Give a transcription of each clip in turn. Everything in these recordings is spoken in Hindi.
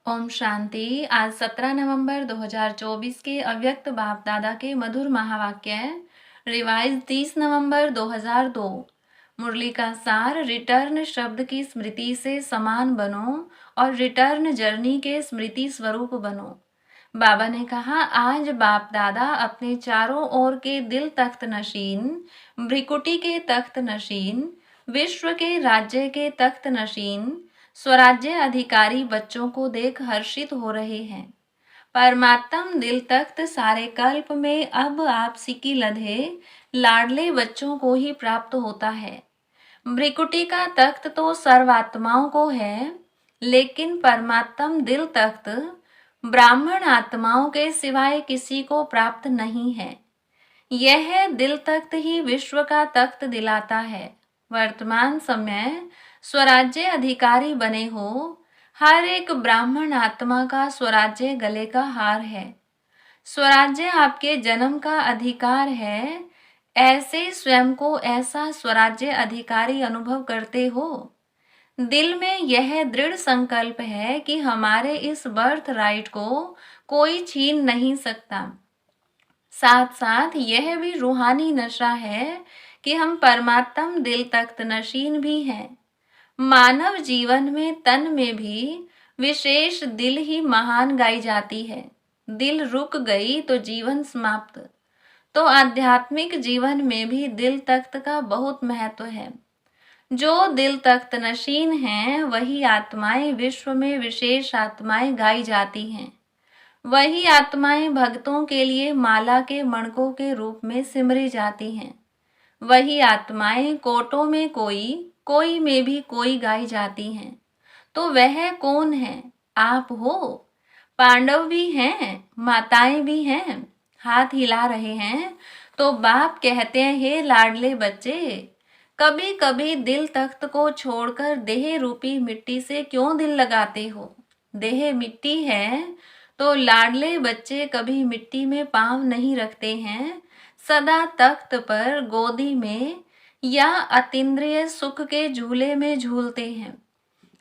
ओम शांति। आज 17 नवंबर 2024 के अव्यक्त बाप दादा के मधुर महावाक्य रिवाइज 30 नवंबर 2002। मुरली का सार, रिटर्न शब्द की स्मृति से समान बनो और रिटर्न जर्नी के स्मृति स्वरूप बनो। बाबा ने कहा, आज बाप दादा अपने चारों ओर के दिल तख्त नशीन, भ्रिकुटी के तख्त नशीन, विश्व के राज्य के तख्त नशीन, स्वराज्य अधिकारी बच्चों को देख हर्षित हो रहे हैं। परमात्म दिल तख्त सारे कल्प में अब आप सिकी लधे लाडले बच्चों को ही प्राप्त होता है। भ्रिकुटी का तख्त तो सर्वात्माओं को है, लेकिन परमात्म दिल तख्त ब्राह्मण आत्माओं के सिवाय किसी को प्राप्त नहीं है। यह दिल तख्त ही विश्व का तख्त दिलाता है। वर्तमान समय स्वराज्य अधिकारी बने हो, हर एक ब्राह्मण आत्मा का स्वराज्य गले का हार है। स्वराज्य आपके जन्म का अधिकार है। ऐसे स्वयं को ऐसा स्वराज्य अधिकारी अनुभव करते हो। दिल में यह दृढ़ संकल्प है कि हमारे इस बर्थ राइट को कोई छीन नहीं सकता। साथ साथ यह भी रूहानी नशा है कि हम परमात्म दिल तख्त नशीन भी हैं। मानव जीवन में तन में भी विशेष दिल ही महान गाई जाती है। दिल रुक गई तो जीवन समाप्त। तो आध्यात्मिक जीवन में भी दिल तख्त का बहुत महत्व है। जो दिल तख्त नशीन हैं, वही आत्माएं विश्व में विशेष आत्माएं गाई जाती हैं। वही आत्माएं भक्तों के लिए माला के मणकों के रूप में सिमरी जाती हैं। वही आत्माएं कोटों में कोई में भी कोई गाई जाती हैं। तो वह कौन है? आप हो। पांडव भी हैं, माताएं भी हैं। हाथ हिला रहे हैं तो बाप कहते हैं, हे लाडले बच्चे, कभी कभी दिल तख्त को छोड़कर देह रूपी मिट्टी से क्यों दिल लगाते हो? देह मिट्टी है तो लाडले बच्चे कभी मिट्टी में पांव नहीं रखते हैं। सदा तख्त पर, गोदी में या अतीन्द्रिय सुख के झूले में झूलते हैं।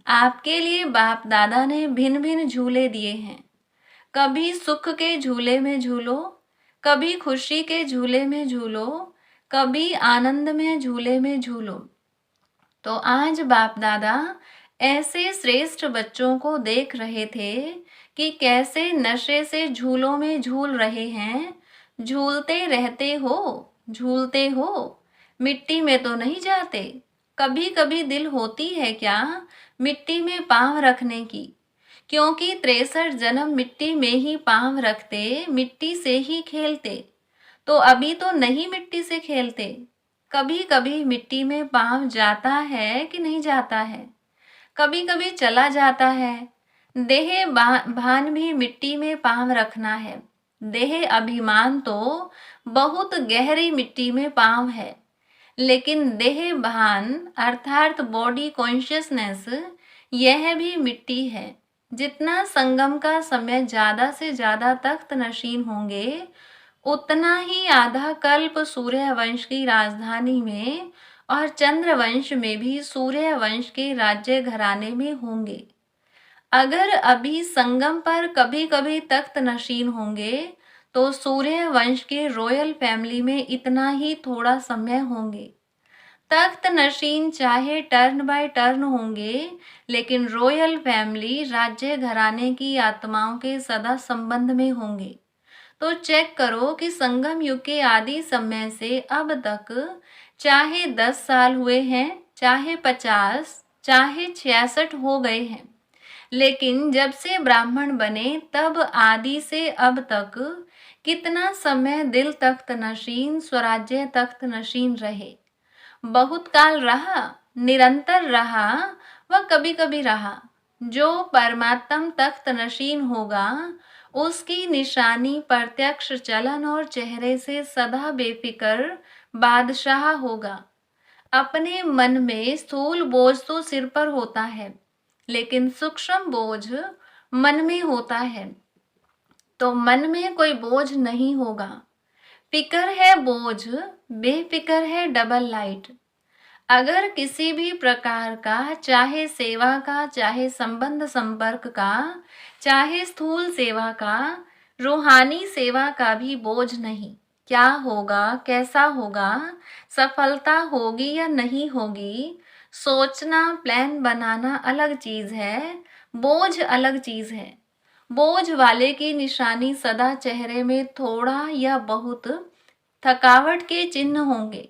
आपके लिए बाप दादा ने भिन्न भिन्न झूले दिए हैं। कभी सुख के झूले में झूलो, कभी खुशी के झूले में झूलो, कभी आनंद में झूले में झूलो। तो आज बाप दादा ऐसे श्रेष्ठ बच्चों को देख रहे थे कि कैसे नशे से झूलों में झूल रहे हैं। झूलते रहते हो, झूलते हो, मिट्टी में तो नहीं जाते। कभी कभी दिल होती है क्या मिट्टी में पांव रखने की? क्योंकि 63 जन्म मिट्टी में ही पांव रखते, मिट्टी से ही खेलते। तो अभी तो नहीं मिट्टी से खेलते। कभी कभी मिट्टी में पांव जाता है कि नहीं जाता है? कभी कभी चला जाता है। देह भान भी मिट्टी में पांव रखना है। देह अभिमान तो बहुत गहरी मिट्टी में पांव है, लेकिन देह भान अर्थात बॉडी कॉन्शियसनेस, यह भी मिट्टी है। जितना संगम का समय ज्यादा से ज्यादा तख्त नशीन होंगे, उतना ही आधा कल्प सूर्य वंश की राजधानी में और चंद्रवंश में भी सूर्य वंश के राज्य घराने में होंगे। अगर अभी संगम पर कभी कभी तख्त नशीन होंगे, तो सूर्य वंश के रॉयल फैमिली में इतना ही थोड़ा समय होंगे। तख्त नशीन चाहे टर्न बाय टर्न होंगे, लेकिन रॉयल फैमिली राज्य घराने की आत्माओं के सदा संबंध में होंगे। तो चेक करो कि संगम युग के आदि समय से अब तक चाहे 10 साल हुए हैं, चाहे 50, चाहे 66 हो गए हैं, लेकिन जब से ब्राह्मण बने तब आदि से अब तक कितना समय दिल तख्त नशीन, स्वराज्य तख्त नशीन रहे? बहुत काल रहा, निरंतर रहा, व कभी कभी रहा। जो परमात्म तख्त नशीन होगा, उसकी निशानी प्रत्यक्ष चलन और चेहरे से सदा बेफिक्र बादशाह होगा। अपने मन में स्थूल बोझ तो सिर पर होता है, लेकिन सूक्ष्म बोझ मन में होता है। तो मन में कोई बोझ नहीं होगा। फिक्र है बोझ, बेफिक्र है डबल लाइट। अगर किसी भी प्रकार का, चाहे सेवा का, चाहे संबंध संपर्क का, चाहे स्थूल सेवा का, रूहानी सेवा का भी बोझ नहीं। क्या होगा, कैसा होगा, सफलता होगी या नहीं होगी, सोचना, प्लान बनाना अलग चीज है, बोझ अलग चीज है। बोझ वाले की निशानी सदा चेहरे में थोड़ा या बहुत थकावट के चिन्ह होंगे।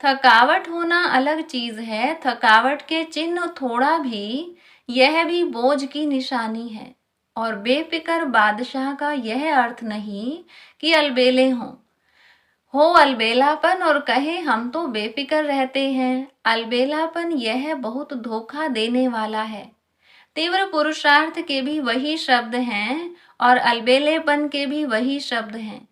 थकावट होना अलग चीज है, थकावट के चिन्ह थोड़ा भी, यह भी बोझ की निशानी है। और बेफिक्र बादशाह का यह अर्थ नहीं कि अलबेले हो अलबेलापन और कहे हम तो बेफिक्र रहते हैं। अलबेलापन यह बहुत धोखा देने वाला है। तीव्र पुरुषार्थ के भी वही शब्द हैं और अलबेलेपन के भी वही शब्द हैं।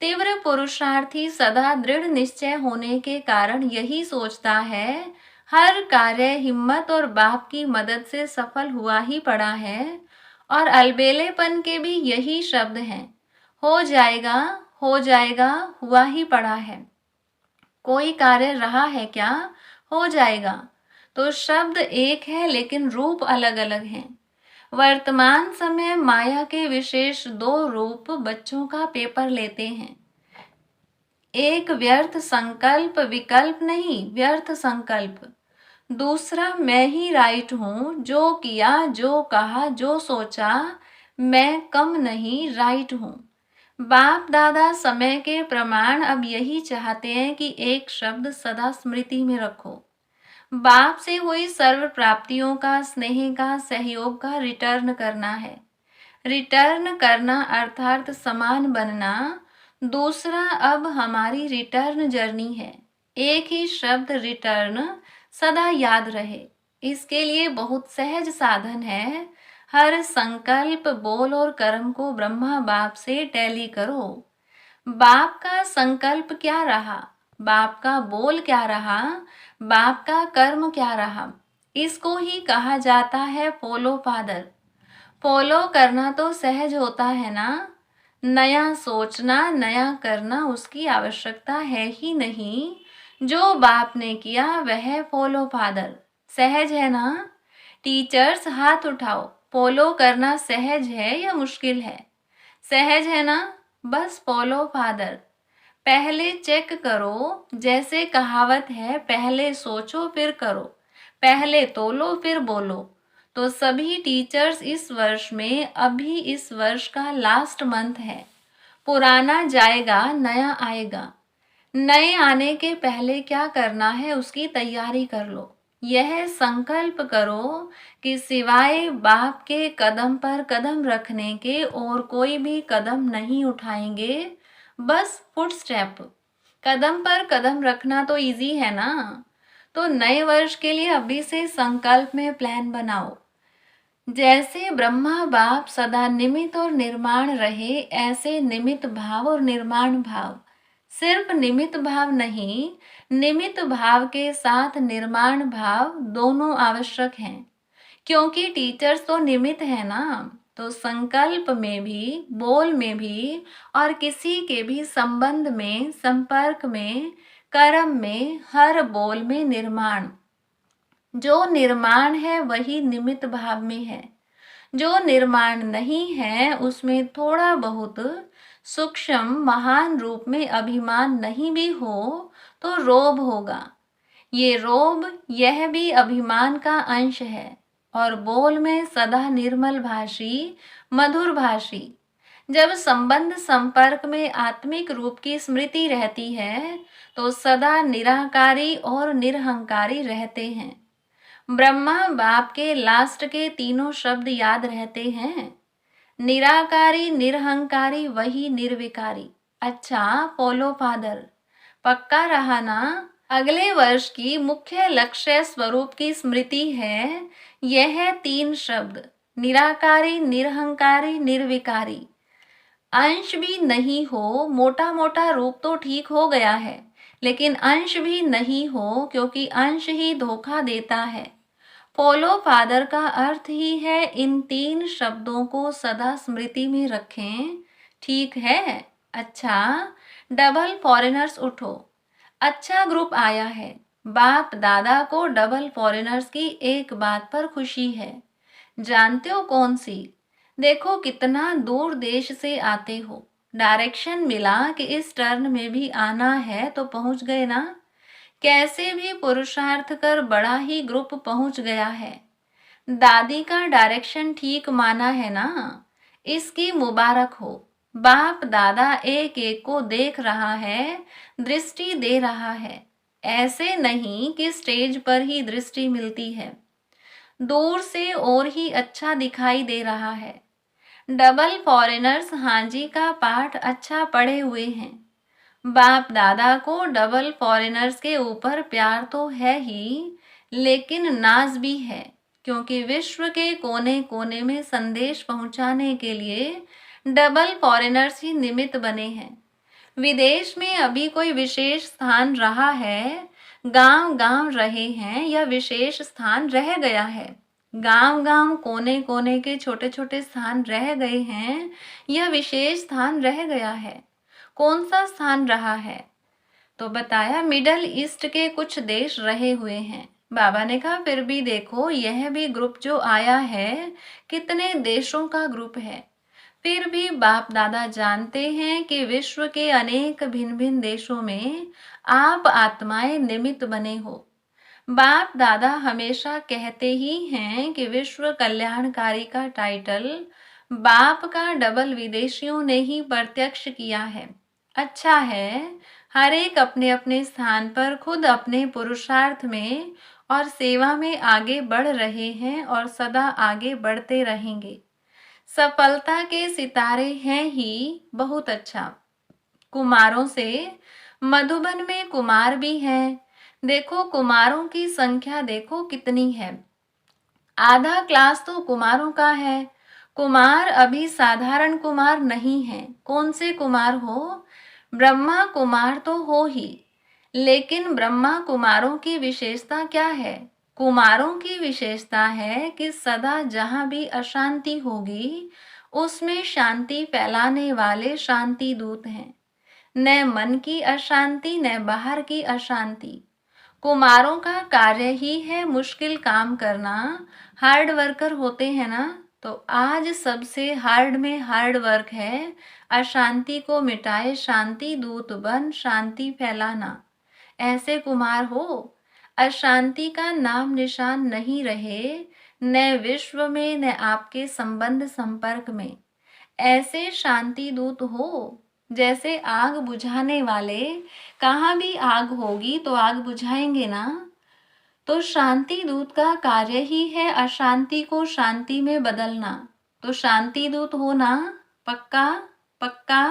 तीव्र पुरुषार्थी सदा दृढ़ निश्चय होने के कारण यही सोचता है हर कार्य हिम्मत और बाप की मदद से सफल हुआ ही पड़ा है, और अलबेलेपन के भी यही शब्द हैं, हो जाएगा, हुआ ही पड़ा है। कोई कार्य रहा है क्या, हो जाएगा। तो शब्द एक है लेकिन रूप अलग अलग हैं। वर्तमान समय माया के विशेष दो रूप बच्चों का पेपर लेते हैं। एक व्यर्थ संकल्प, विकल्प नहीं, व्यर्थ संकल्प। दूसरा मैं ही राइट हूं, जो किया, जो कहा, जो सोचा, मैं कम नहीं, राइट हूं। बाप दादा समय के प्रमाण अब यही चाहते हैं कि एक शब्द सदा स्मृति में रखो। बाप से हुई सर्व प्राप्तियों का, स्नेह का, सहयोग का रिटर्न करना है। रिटर्न करना अर्थात समान बनना। दूसरा अब हमारी रिटर्न जर्नी है। एक ही शब्द रिटर्न सदा याद रहे, इसके लिए बहुत सहज साधन है। हर संकल्प, बोल और कर्म को ब्रह्मा बाप से टैली करो। बाप का संकल्प क्या रहा, बाप का बोल क्या रहा, बाप का कर्म क्या रहा, इसको ही कहा जाता है फॉलो फादर। फॉलो करना तो सहज होता है ना, नया सोचना, नया करना उसकी आवश्यकता है ही नहीं। जो बाप ने किया वह फॉलो फादर। सहज है ना? टीचर्स हाथ उठाओ, फॉलो करना सहज है या मुश्किल है? सहज है ना? बस फॉलो फादर। पहले चेक करो, जैसे कहावत है पहले सोचो फिर करो, पहले तोलो फिर बोलो। तो सभी टीचर्स इस वर्ष में, अभी इस वर्ष का लास्ट मंथ है, पुराना जाएगा, नया आएगा। नए आने के पहले क्या करना है उसकी तैयारी कर लो। यह संकल्प करो कि सिवाय बाप के कदम पर कदम रखने के और कोई भी कदम नहीं उठाएंगे। बस फुट स्टेप, कदम पर कदम रखना तो इजी है ना। तो नए वर्ष के लिए अभी से संकल्प में प्लान बनाओ। जैसे ब्रह्मा बाप सदा निमित्त और निर्माण रहे, ऐसे निमित्त भाव और निर्माण भाव। सिर्फ निमित्त भाव नहीं, निमित्त भाव के साथ निर्माण भाव दोनों आवश्यक हैं, क्योंकि टीचर्स तो निमित्त है ना। तो संकल्प में भी, बोल में भी और किसी के भी संबंध में, संपर्क में, कर्म में, हर बोल में निर्माण। जो निर्माण है वही निमित्त भाव में है। जो निर्माण नहीं है उसमें थोड़ा बहुत सूक्ष्म महान रूप में अभिमान नहीं भी हो तो रोब होगा। ये रोब, यह भी अभिमान का अंश है। और बोल में सदा निर्मल भाषी, मधुर भाषी। जब संबंध संपर्क में आत्मिक रूप की स्मृति रहती है तो सदा निराकारी और निरहंकारी रहते हैं। ब्रह्मा बाप के लास्ट के तीनों शब्द याद रहते हैं, निराकारी, निरहंकारी, वही निर्विकारी। अच्छा फॉलो फादर, पक्का रहा ना? अगले वर्ष की मुख्य लक्ष्य स्वरूप की स्मृति है यह तीन शब्द, निराकारी, निरहंकारी, निर्विकारी। अंश भी नहीं हो, मोटा मोटा रूप तो ठीक हो गया है, लेकिन अंश भी नहीं हो, क्योंकि अंश ही धोखा देता है। फॉलो फादर का अर्थ ही है इन तीन शब्दों को सदा स्मृति में रखें, ठीक है? अच्छा, डबल फॉरेनर्स उठो। अच्छा ग्रुप आया है, बाप दादा को डबल फॉरेनर्स की एक बात पर खुशी है। जानते हो कौन सी? देखो कितना दूर देश से आते हो। डायरेक्शन मिला कि इस टर्न में भी आना है तो पहुंच गए ना। कैसे भी पुरुषार्थ कर बड़ा ही ग्रुप पहुंच गया है। दादी का डायरेक्शन ठीक माना है ना। इसकी मुबारक हो। बाप दादा एक एक को देख रहा है, दृष्टि दे रहा है। ऐसे नहीं कि स्टेज पर ही दृष्टि मिलती है, दूर से और ही अच्छा दिखाई दे रहा है। डबल फॉरेनर्स हांजी का पाठ अच्छा पढ़े हुए हैं। बाप दादा को डबल फॉरेनर्स के ऊपर प्यार तो है ही, लेकिन नाज भी है, क्योंकि विश्व के कोने कोने में संदेश पहुंचाने के लिए डबल फॉरेनर्स ही निमित्त बने हैं। विदेश में अभी कोई विशेष स्थान रहा है, गांव गांव रहे हैं, या विशेष स्थान रह गया है। गांव गांव कोने कोने के छोटे छोटे स्थान रह गए हैं, यह विशेष स्थान रह गया है। कौन सा स्थान रहा है? तो बताया मिडल ईस्ट के कुछ देश रहे हुए हैं। बाबा ने कहा फिर भी देखो, यह भी ग्रुप जो आया है कितने देशों का ग्रुप है। फिर भी बाप दादा जानते हैं कि विश्व के अनेक भिन्न भिन्न देशों में आप आत्माएं निमित्त बने हो। बाप दादा हमेशा कहते ही हैं कि विश्व कल्याणकारी का टाइटल बाप का डबल विदेशियों ने ही प्रत्यक्ष किया है। अच्छा है, हर एक अपने अपने स्थान पर खुद अपने पुरुषार्थ में और सेवा में आगे बढ़ रहे हैं और सदा आगे बढ़ते रहेंगे। सफलता के सितारे हैं ही, बहुत अच्छा। कुमारों से मधुबन में कुमार भी हैं। देखो कुमारों की संख्या देखो कितनी है। आधा क्लास तो कुमारों का है। कुमार अभी साधारण कुमार नहीं है। कौन से कुमार हो? ब्रह्मा कुमार तो हो ही, लेकिन ब्रह्मा कुमारों की विशेषता क्या है? कुमारों की विशेषता है कि सदा जहां भी अशांति होगी उसमें शांति फैलाने वाले शांति दूत हैं। न मन की अशांति न बाहर की अशांति। कुमारों का कार्य ही है मुश्किल काम करना, हार्ड वर्कर होते हैं ना। तो आज सबसे हार्ड में हार्ड वर्क है अशांति को मिटाए शांति दूत बन शांति फैलाना। ऐसे कुमार हो। अशांति का नाम निशान नहीं रहे, न विश्व में न आपके संबंध संपर्क में। ऐसे शांति दूत हो। जैसे आग बुझाने वाले, कहाँ भी आग होगी तो आग बुझाएंगे ना। तो शांति दूत का कार्य ही है अशांति को शांति में बदलना। तो शांति दूत हो ना? पक्का पक्का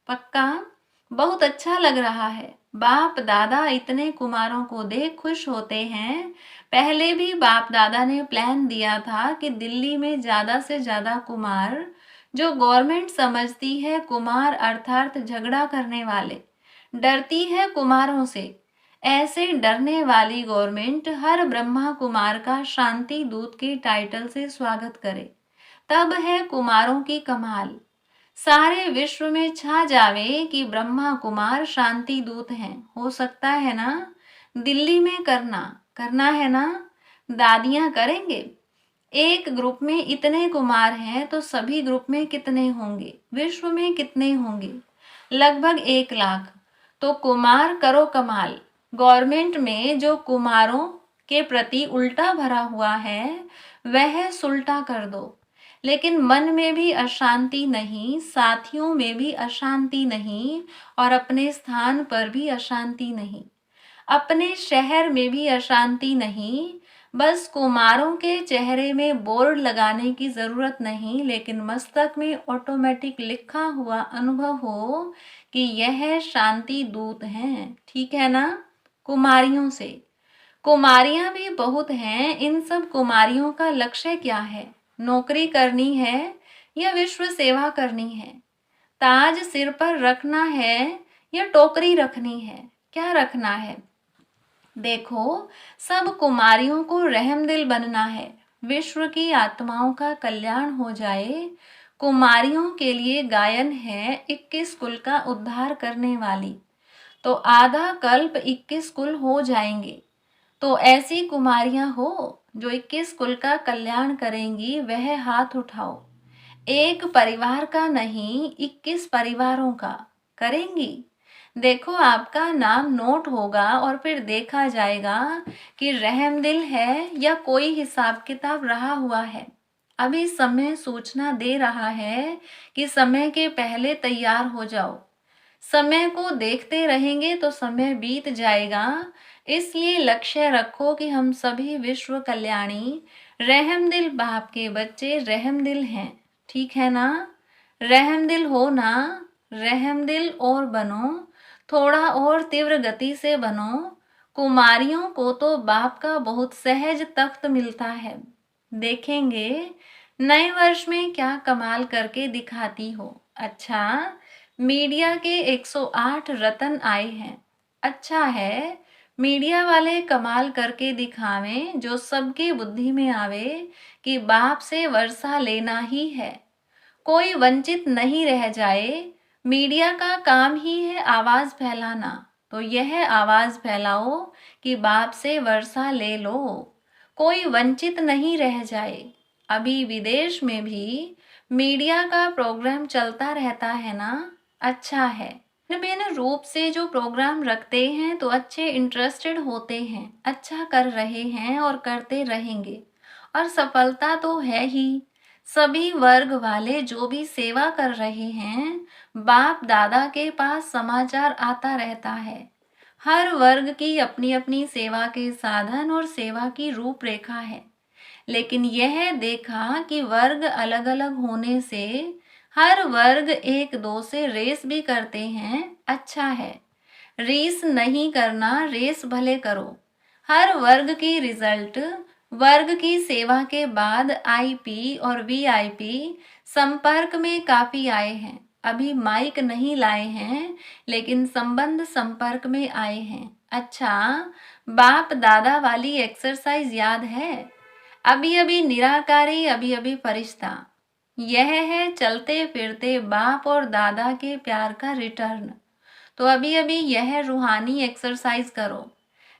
पक्का। बहुत अच्छा लग रहा है। बाप दादा इतने कुमारों को देख खुश होते हैं। पहले भी बाप दादा ने प्लान दिया था कि दिल्ली में ज्यादा से ज्यादा कुमार, जो गवर्नमेंट समझती है कुमार अर्थात झगड़ा करने वाले, डरती है कुमारों से, ऐसे डरने वाली गवर्नमेंट हर ब्रह्मा कुमार का शांति दूत के टाइटल से स्वागत करे। तब है कुमारों की कमाल। सारे विश्व में छा जावे कि ब्रह्मा कुमार शांति दूत हैं। हो सकता है ना? दिल्ली में करना है ना? दादियां करेंगे। एक ग्रुप में इतने कुमार हैं तो सभी ग्रुप में कितने होंगे? विश्व में कितने होंगे? लगभग 1 लाख। तो कुमार करो कमाल। गवर्नमेंट में जो कुमारों के प्रति उल्टा भरा हुआ है वह सुलटा कर दो। लेकिन मन में भी अशांति नहीं, साथियों में भी अशांति नहीं, और अपने स्थान पर भी अशांति नहीं, अपने शहर में भी अशांति नहीं। बस कुमारों के चेहरे में बोर्ड लगाने की जरूरत नहीं, लेकिन मस्तक में ऑटोमेटिक लिखा हुआ अनुभव हो कि यह शांति दूत हैं। ठीक है ना? कुमारियों से। कुमारियां भी बहुत हैं। इन सब कुमारियों का लक्ष्य क्या है? नौकरी करनी है या विश्व सेवा करनी है? ताज सिर पर रखना है या टोकरी रखनी है? क्या रखना है? देखो, सब कुमारियों को रहमदिल बनना है। विश्व की आत्माओं का कल्याण हो जाए। कुमारियों के लिए गायन है 21 कुल का उद्धार करने वाली। तो आधा कल्प 21 कुल हो जाएंगे। तो ऐसी कुमारियां हो जो 21 कुल का कल्याण करेंगी, वह हाथ उठाओ। एक परिवार का नहीं, 21 परिवारों का करेंगी। देखो, आपका नाम नोट होगा और फिर देखा जाएगा कि रहमदिल है या कोई हिसाब किताब रहा हुआ है। अभी समय सूचना दे रहा है कि समय के पहले तैयार हो जाओ। समय को देखते रहेंगे तो समय बीत जाएगा। इसलिए लक्ष्य रखो कि हम सभी विश्व कल्याणी रहमदिल बाप के बच्चे रहमदिल हैं। ठीक है ना? रहमदिल हो ना? रहमदिल और बनो, थोड़ा और तीव्र गति से बनो। कुमारियों को तो बाप का बहुत सहज तख्त मिलता है। देखेंगे नए वर्ष में क्या कमाल करके दिखाती हो। अच्छा, मीडिया के 108 रतन आए हैं। अच्छा है, मीडिया वाले कमाल करके दिखावें, जो सबके बुद्धि में आवे कि बाप से वर्षा लेना ही है, कोई वंचित नहीं रह जाए। मीडिया का काम ही है आवाज फैलाना, तो यह आवाज फैलाओ कि बाप से वर्षा ले लो, कोई वंचित नहीं रह जाए। अभी विदेश में भी मीडिया का प्रोग्राम चलता रहता है ना? अच्छा है, भिन्न रूप से जो प्रोग्राम रखते हैं तो अच्छे इंटरेस्टेड होते हैं, अच्छा कर रहे हैं और करते रहेंगे, और सफलता तो है ही। सभी वर्ग वाले जो भी सेवा कर रहे हैं, बाप दादा के पास समाचार आता रहता है। हर वर्ग की अपनी अपनी सेवा के साधन और सेवा की रूपरेखा है, लेकिन यह देखा कि वर्ग अलग अलग होने से हर वर्ग एक दो से रेस भी करते हैं। अच्छा है, रेस नहीं करना, रेस भले करो। हर वर्ग की रिजल्ट वर्ग की सेवा के बाद आईपी और वीआईपी संपर्क में काफी आए हैं। अभी माइक नहीं लाए हैं, लेकिन संबंध संपर्क में आए हैं। अच्छा, बाप दादा वाली एक्सरसाइज याद है? अभी अभी निराकारी, अभी अभी फरिश्ता। यह है चलते फिरते बाप और दादा के प्यार का रिटर्न। तो अभी अभी यह रूहानी एक्सरसाइज करो।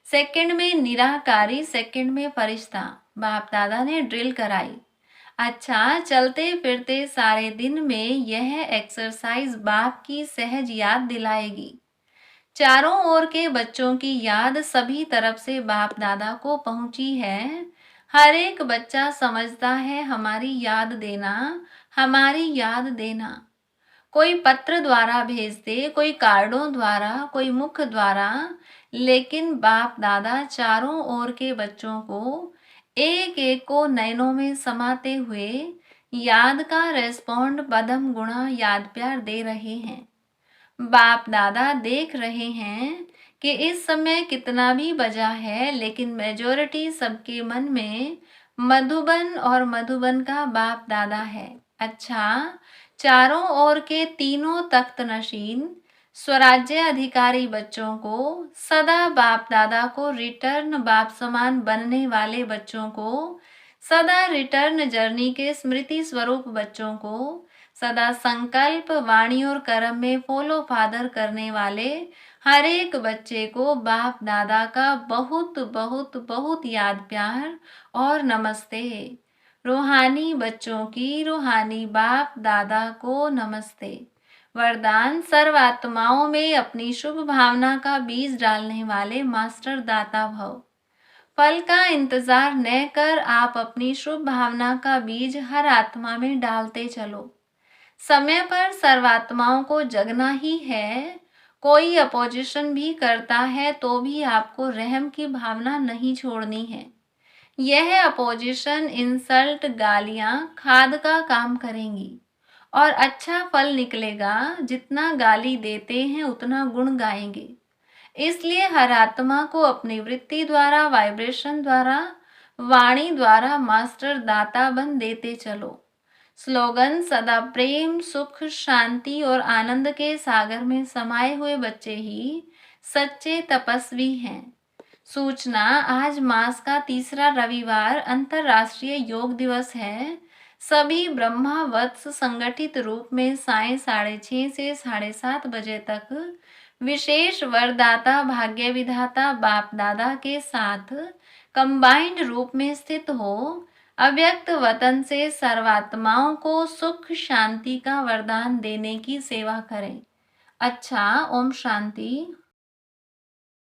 सेकंड में निराकारी, सेकंड में फरिश्ता, बाप दादा ने ड्रिल कराई। अच्छा, चलते फिरते सारे दिन में यह एक्सरसाइज बाप की सहज याद दिलाएगी। चारों ओर के बच्चों की याद सभी तरफ से बाप दादा को पहुंची है। हर एक बच्चा समझता है हमारी याद देना, हमारी याद देना। कोई पत्र द्वारा भेजते, कोई कार्डों द्वारा, कोई मुख द्वारा, लेकिन बाप दादा चारों ओर के बच्चों को एक एक को नयनों में समाते हुए याद का रेस्पॉन्ड बदम गुणा याद प्यार दे रहे हैं। बाप दादा देख रहे हैं कि इस समय कितना भी बजा है, लेकिन मेजोरिटी सबके मन में मधुबन और मधुबन का बाप दादा है। अच्छा, चारों ओर के तीनों तख्त नशीन स्वराज्य अधिकारी बच्चों को, सदा बाप दादा को रिटर्न बाप समान बनने वाले बच्चों को, सदा रिटर्न जर्नी के स्मृति स्वरूप बच्चों को, सदा संकल्प वाणी और कर्म में फॉलो फादर करने वाले हर एक बच्चे को बाप दादा का बहुत बहुत बहुत याद प्यार और नमस्ते। रूहानी बच्चों की रूहानी बाप दादा को नमस्ते। वरदान सर्वात्माओं में अपनी शुभ भावना का बीज डालने वाले मास्टर दाता भव। फल का इंतजार न कर आप अपनी शुभ भावना का बीज हर आत्मा में डालते चलो। समय पर सर्वात्माओं को जगना ही है। कोई अपोजिशन भी करता है तो भी आपको रहम की भावना नहीं छोड़नी है। यह अपोजिशन, इंसल्ट, गालियां खाद का काम करेंगी और अच्छा फल निकलेगा। जितना गाली देते हैं उतना गुण गाएंगे। इसलिए हर आत्मा को अपनी वृत्ति द्वारा, वाइब्रेशन द्वारा, वाणी द्वारा मास्टर दाता बन देते चलो। स्लोगन सदा प्रेम, सुख, शांति और आनंद के सागर में समाये हुए बच्चे ही सच्चे तपस्वी हैं। सूचना, आज मास का तीसरा रविवार अंतर्राष्ट्रीय योग दिवस है। सभी ब्रह्मा वत्स संगठित रूप में साय 6:30 से 7:30 बजे तक विशेष वरदाता भाग्य विधाता बाप दादा के साथ कंबाइंड रूप में स्थित हो अव्यक्त वतन से सर्वात्माओं को सुख शांति का वरदान देने की सेवा करें। अच्छा, ओम शांति।